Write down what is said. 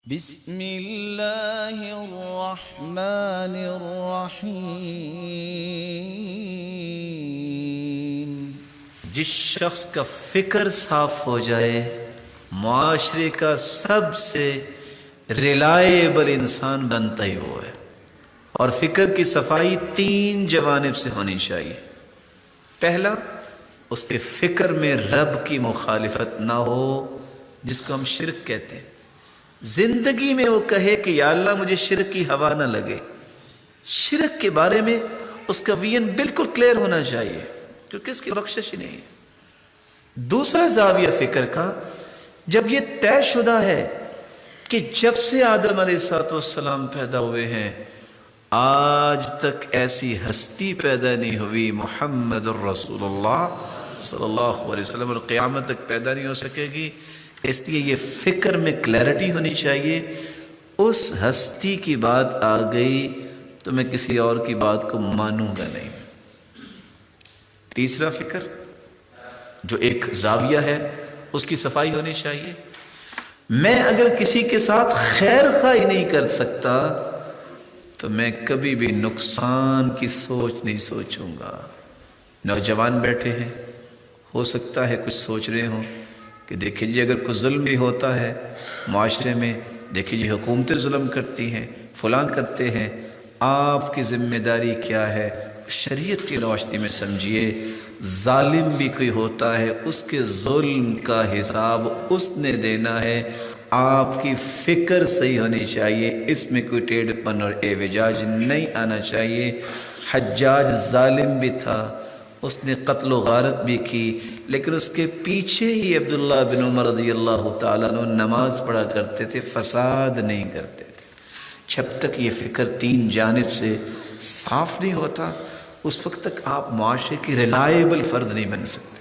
بسم اللہ الرحمن الرحیم۔ جس شخص کا فکر صاف ہو جائے معاشرے کا سب سے ریلائبل انسان بنتا ہی وہ ہے۔ اور فکر کی صفائی تین جوانب سے ہونی چاہیے۔ پہلا، اس کے فکر میں رب کی مخالفت نہ ہو، جس کو ہم شرک کہتے ہیں۔ زندگی میں وہ کہے کہ یا اللہ مجھے شرک کی ہوا نہ لگے۔ شرک کے بارے میں اس کا ویژن بالکل کلیئر ہونا چاہیے، کیونکہ اس کی بخشش ہی نہیں ہے۔ دوسرا زاویہ فکر کا، جب یہ طے شدہ ہے کہ جب سے آدم علیہ السلام پیدا ہوئے ہیں آج تک ایسی ہستی پیدا نہیں ہوئی محمد الرسول اللہ صلی اللہ علیہ وسلم، اور قیامت تک پیدا نہیں ہو سکے گی، اس لیے یہ فکر میں کلیئرٹی ہونی چاہیے۔ اس ہستی کی بات آ گئی تو میں کسی اور کی بات کو مانوں گا نہیں۔ تیسرا فکر جو ایک زاویہ ہے، اس کی صفائی ہونی چاہیے۔ میں اگر کسی کے ساتھ خیر خواہی نہیں کر سکتا تو میں کبھی بھی نقصان کی سوچ نہیں سوچوں گا۔ نوجوان بیٹھے ہیں، ہو سکتا ہے کچھ سوچ رہے ہوں کہ دیکھیں جی اگر کوئی ظلم بھی ہوتا ہے معاشرے میں، دیکھیں جی حکومتیں ظلم کرتی ہیں، فلاں کرتے ہیں، آپ کی ذمہ داری کیا ہے؟ شریعت کی روشنی میں سمجھیے، ظالم بھی کوئی ہوتا ہے، اس کے ظلم کا حساب اس نے دینا ہے۔ آپ کی فکر صحیح ہونی چاہیے، اس میں کوئی ٹیڑھ پن اور اعوجاج نہیں آنا چاہیے۔ حجاج ظالم بھی تھا، اس نے قتل و غارت بھی کی، لیکن اس کے پیچھے ہی عبداللہ بن عمر رضی اللہ تعالیٰ عنہ نماز پڑھا کرتے تھے، فساد نہیں کرتے تھے۔ جب تک یہ فکر تین جانب سے صاف نہیں ہوتا اس وقت تک آپ معاشرے کی ریلائبل فرد نہیں بن سکتے۔